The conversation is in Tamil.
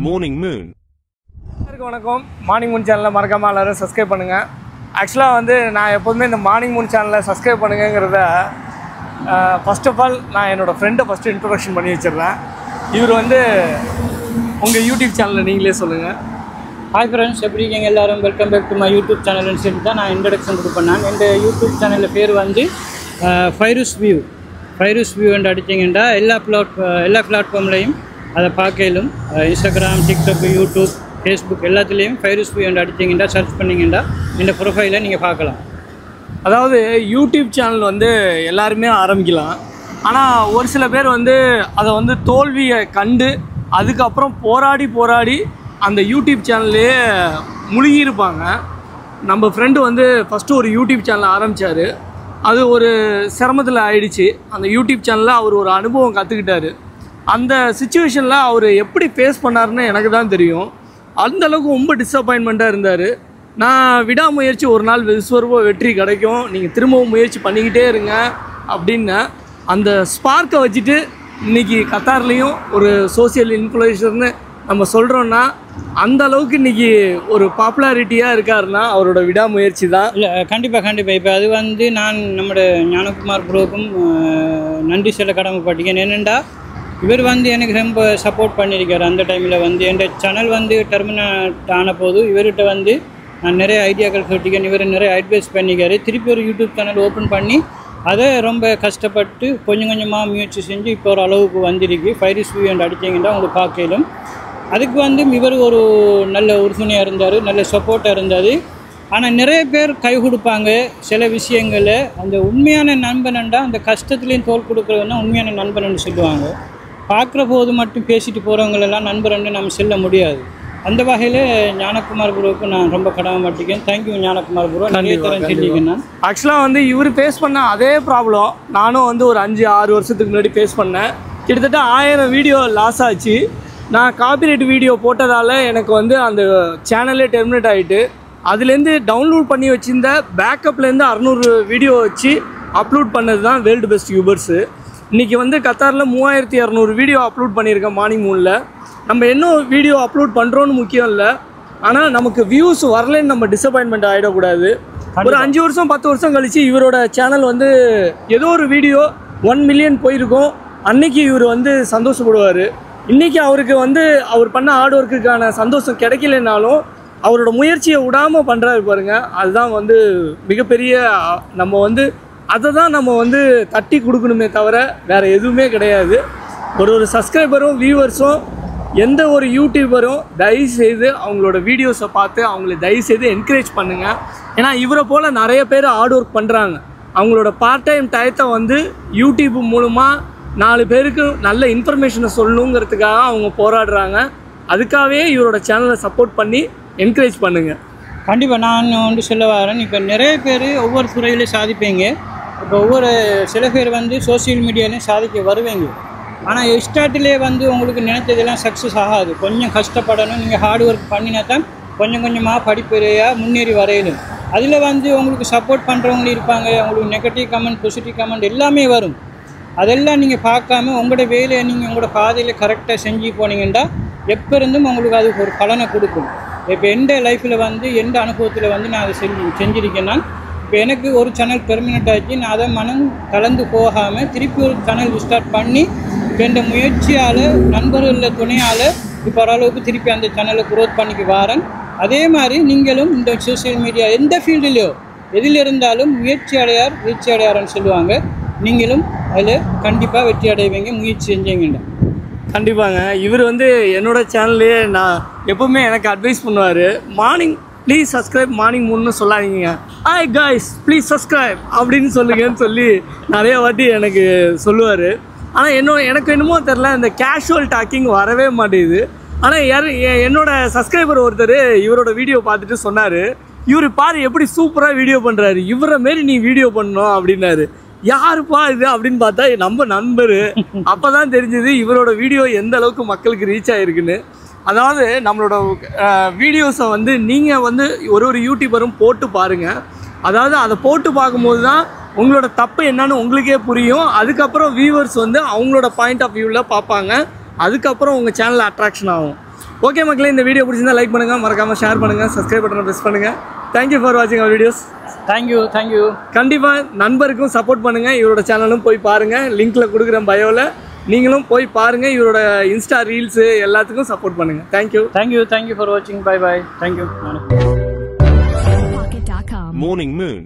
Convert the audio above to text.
Morning Moon. வணக்கம். மார்னிங் மூன் சேனலை மறக்காமல் எல்லாரும் சப்ஸ்கிரைப் பண்ணுங்கள். ஆக்சுவலாக வந்து நான் எப்போதுமே இந்த மார்னிங் மூன் சேனலை சப்ஸ்கிரைப் பண்ணுங்கிறத ஃபர்ஸ்ட் ஆஃப் ஆல் நான் என்னோடய ஃப்ரெண்டை ஃபஸ்ட்டு இன்ட்ரொடக்ஷன் பண்ணி வச்சிடுறேன். இவர் வந்து உங்கள் யூடியூப் சேனலில் நீங்களே சொல்லுங்கள். ஹாய் ஃப்ரெண்ட்ஸ், எப்படி இருக்கீங்க எல்லாரும்? Welcome back to my YouTube சேனல்னு சொல்லி தான் நான் இன்ட்ரடக்ஷன் கொடுப்பேன். இந்த யூடியூப் சேனலில் பேர் வந்து ஃபைரூஸ் வியூ என்று அடிச்சிங்கன்னா எல்லா பிளாட்ஃபார்ம்லேயும் அதை பார்க்கலும். இன்ஸ்டாகிராம், டிக்டாக், யூடியூப், ஃபேஸ்புக் எல்லாத்துலேயும் ஃபைரூஸ் வியூ என்று அடிச்சிங்கன்னா சர்ச் பண்ணிங்கன்னா இந்த ப்ரொஃபைலை நீங்கள் பார்க்கலாம். அதாவது யூடியூப் சேனல் வந்து எல்லாருமே ஆரம்பிக்கலாம். ஆனால் ஒரு சில பேர் வந்து அதை வந்து தோல்வியை கண்டு அதுக்கப்புறம் போராடி அந்த யூடியூப் சேனல்லையே முழுகியிருப்பாங்க. நம்ம ஃப்ரெண்டு வந்து ஃபஸ்ட்டு ஒரு யூடியூப் சேனல் ஆரம்பித்தார். அது ஒரு சிரமத்தில் ஆயிடுச்சு. அந்த யூடியூப் சேனலில் அவர் ஒரு அனுபவம் கற்றுக்கிட்டாரு. அந்த சுச்சுவேஷனில் அவர் எப்படி ஃபேஸ் பண்ணாருன்னு எனக்கு தான் தெரியும். அந்தளவுக்கு ரொம்ப டிஸப்பாயின்மெண்ட்டாக இருந்தார். நான் விடாமுயற்சி ஒரு நாள் விஸ்வரூப வெற்றி கிடைக்கும், நீங்கள் திரும்பவும் முயற்சி பண்ணிக்கிட்டே இருங்க அப்படின்னு அந்த ஸ்பார்க்கை வச்சுட்டு இன்றைக்கி கத்தார்லேயும் ஒரு சோசியல் இன்ஃப்ளூயன்சர்னு நம்ம சொல்கிறோன்னா அந்த அளவுக்கு இன்றைக்கி ஒரு பாப்புலாரிட்டியாக இருக்காருன்னா அவரோட விடாமுயற்சி தான். இல்லை, கண்டிப்பாக. இப்போ அது வந்து நான் நம்மளோட ஞானகுமார் ப்ரோக்கும் நன்றி சொல்ல கடமைப்பட்டீங்க. என்னென்னா இவர் வந்து எனக்கு ரொம்ப சப்போர்ட் பண்ணியிருக்காரு. அந்த டைமில் வந்து என் சேனல் வந்து டெர்மினேட் ஆன போது இவர்கிட்ட வந்து நான் நிறைய ஐடியாக்கள் சொல்லியிருக்கேன். இவர் நிறைய அட்வைஸ் பண்ணிக்காரு. திருப்பி ஒரு யூடியூப் சேனல் ஓப்பன் பண்ணி அதை ரொம்ப கஷ்டப்பட்டு கொஞ்சம் கொஞ்சமாக முயற்சி செஞ்சு இப்போ ஒரு அளவுக்கு வந்திருக்கு. ஃபைரூஸ் வியூ என்று அடித்தீங்கன்னா உங்களுக்கு பார்க்கலும். அதுக்கு வந்து இவர் ஒரு நல்ல உறுதுணையாக இருந்தார், நல்ல சப்போர்ட்டாக இருந்தது. ஆனால் நிறைய பேர் கை கொடுப்பாங்க சில விஷயங்களில். அந்த உண்மையான நண்பனண்டா அந்த கஷ்டத்துலேயும் தோல் கொடுக்குறதுன்னா உண்மையான நண்பன்னு சொல்லுவாங்க. பார்க்குற போது மட்டும் பேசிட்டு போகிறவங்களெல்லாம் நண்பர்ன்னு நம்ம செல்ல முடியாது. அந்த வகையில் ஞானகுமார் குருவுக்கு நான் ரொம்ப கடமைப்பட்டிருக்கேன். தேங்க்யூ ஞானகுமார் குரு. நிறைய தரம் சொல்லியிருக்கேன். ஆக்சுவலாக வந்து இவர் ஃபேஸ் பண்ண அதே ப்ராப்ளம் நானும் வந்து ஒரு 5-6 வருஷத்துக்கு முன்னாடி ஃபேஸ் பண்ணேன். கிட்டத்தட்ட 1000 வீடியோ லாஸ் ஆச்சு. நான் காப்பிரைட் வீடியோ போட்டதால் எனக்கு வந்து அந்த சேனலே டெர்மினேட் ஆகிட்டு அதுலேருந்து டவுன்லோட் பண்ணி வச்சுருந்த பேக்கப்லேருந்து 600 வீடியோ வச்சு அப்லோட் பண்ணது தான் வேர்ல்டு பெஸ்ட் யூபர்ஸு. இன்றைக்கி வந்து கத்தாரில் 3200 வீடியோ அப்லோட் பண்ணியிருக்கேன் மார்னிங் மூனில். நம்ம என்ன வீடியோ அப்லோட் பண்ணுறோன்னு முக்கியம் இல்லை, ஆனால் நமக்கு வியூஸ் வரலன்னு நம்ம டிசப்பாயின்மெண்ட் ஆகிடக்கூடாது. ஒரு 5 வருஷம் 10 வருஷம் கழித்து இவரோட சேனல் வந்து ஏதோ ஒரு வீடியோ 1 மில்லியன் போயிருக்கும். அன்றைக்கி இவர் வந்து சந்தோஷப்படுவார். இன்றைக்கி அவருக்கு வந்து அவர் பண்ண ஹார்ட் ஒர்க்குக்கான சந்தோஷம் கிடைக்கலனாலும் அவரோட முயற்சியை விடாமல் பண்ணுறாரு பாருங்க. அதுதான் வந்து மிகப்பெரிய நம்ம வந்து அதை தான் நம்ம வந்து தட்டி கொடுக்கணுமே தவிர வேறு எதுவுமே கிடையாது. ஒரு சப்ஸ்கிரைபரும் வியூவர்ஸும் எந்த ஒரு யூடியூபரும் தயவுசெய்து அவங்களோட வீடியோஸை பார்த்து அவங்கள தயவுசெய்து என்கரேஜ் பண்ணுங்கள். ஏன்னா இவரை போல் நிறைய பேர் ஹார்ட் ஒர்க் பண்ணுறாங்க. அவங்களோட பார்ட் டைம் டயத்தை வந்து யூடியூப் மூலமாக 4 பேருக்கு நல்ல இன்ஃபர்மேஷனை சொல்லணுங்கிறதுக்காக அவங்க போராடுறாங்க. அதுக்காகவே இவரோட சேனலை சப்போர்ட் பண்ணி என்கரேஜ் பண்ணுங்கள். கண்டிப்பாக நான் வந்து சொல்ல வரேன். இப்போ நிறைய பேர் ஒவ்வொரு துறையிலையும் சாதிப்பீங்க. இப்போ சில பேர் வந்து சோசியல் மீடியாலையும் சாதிக்க வருவீங்க. ஆனால் ஸ்டார்டிலே வந்து உங்களுக்கு நினைத்ததெல்லாம் சக்ஸஸ் ஆகாது. கொஞ்சம் கஷ்டப்படணும். நீங்கள் ஹார்ட் ஒர்க் பண்ணினா தான் கொஞ்சம் கொஞ்சமாக படிப்படியாக முன்னேறி வரையணும். அதில் வந்து உங்களுக்கு சப்போர்ட் பண்ணுறவங்களும் இருப்பாங்க. உங்களுக்கு நெகட்டிவ் கமெண்ட், பாசிட்டிவ் கமெண்ட் எல்லாமே வரும். அதெல்லாம் நீங்கள் பார்க்காம உங்களோட வேலையை நீங்கள் உங்களோட பாதையில் கரெக்டாக செஞ்சு போனீங்கன்னா எப்போ இருந்தும் உங்களுக்கு அது ஒரு பலனை கொடுக்கும். இப்போ எந்த லைஃப்பில் வந்து எந்த அனுபவத்தில் வந்து நான் அதை செஞ்சிருக்கேன்னா, இப்போ எனக்கு ஒரு சேனல் பெர்மனெண்ட் ஆச்சு. நான் அதை மனம் கலந்து போகாமல் திருப்பி ஒரு சேனல் ஸ்டார்ட் பண்ணி எந்த முயற்சியால் நண்பர்கள் துணையால் இப்போ ஓரளவுக்கு திருப்பி அந்த சேனலை க்ரோத் பண்ணிக்கு வரேன். அதே மாதிரி நீங்களும் இந்த சோசியல் மீடியா எந்த ஃபீல்டுலையோ எதில் இருந்தாலும் முயற்சி அடையார் வீழ்ச்சி அடையார்னு சொல்லுவாங்க. நீங்களும் அதில் கண்டிப்பாக வெற்றி அடைவீங்க முயற்சி செஞ்சீங்கன்னு. கண்டிப்பாங்க. இவர் வந்து என்னோடய சேனல்லையே நான் எப்போவுமே எனக்கு அட்வைஸ் பண்ணுவார். மார்னிங் ப்ளீஸ் சப்ஸ்கிரைப் மார்னிங் மூணுன்னு சொல்லாதீங்க, ஹாய் காய்ஸ் ப்ளீஸ் சப்ஸ்கிரைப் அப்படின்னு சொல்லுங்கன்னு சொல்லி நிறைய வாட்டி எனக்கு சொல்லுவார். ஆனால் எனக்கு என்னமோ தெரில, இந்த கேஷுவல் டாக்கிங் வரவே மாட்டேங்குது. ஆனால் என்னோடய சப்ஸ்கிரைபர் ஒருத்தர் இவரோட வீடியோ பார்த்துட்டு சொன்னார், இவர் பாரு எப்படி சூப்பராக வீடியோ பண்ணுறாரு, இவரை மாரி நீ வீடியோ பண்ணணும் அப்படின்னாரு. யாருப்பா இது அப்படின்னு பார்த்தா நம்ம நண்பர். அப்போ தான் தெரிஞ்சது இவரோட வீடியோ எந்த அளவுக்கு மக்களுக்கு ரீச் ஆகிருக்குன்னு. அதாவது நம்மளோட வீடியோஸை வந்து நீங்கள் வந்து ஒரு யூடியூபரும் போட்டு பாருங்கள். அதாவது அதை போட்டு பார்க்கும்போது தான் உங்களோட தப்பு என்னன்னு உங்களுக்கே புரியும். அதுக்கப்புறம் வியூவர்ஸ் வந்து அவங்களோட பாயிண்ட் ஆஃப் வியூவில் பார்ப்பாங்க. அதுக்கப்புறம் உங்கள் சேனலில் அட்ராக்ஷன் ஆகும். ஓகே மக்களே, இந்த வீடியோ பிடிச்சிருந்தா லைக் பண்ணுங்கள், மறக்காமல் ஷேர் பண்ணுங்கள், சப்ஸ்கிரைப் பட்டனை ப்ரெஸ் பண்ணுங்கள். தேங்க்யூ ஃபார் வாட்சிங் அவர் வீடியோஸ். தேங்க்யூ. கண்டிப்பாக நண்பருக்கும் சப்போர்ட் பண்ணுங்கள். இவரோட சேனலும் போய் பாருங்கள், லிங்க்கில் கொடுக்குறேன் பயோவில். நீங்களும் போய் பாருங்கள். இவரோட இன்ஸ்டா ரீல்ஸு எல்லாத்துக்கும் சப்போர்ட் பண்ணுங்கள். தேங்க்யூ ஃபார் வாட்சிங். பை. தேங்க்யூ. Morning Moon.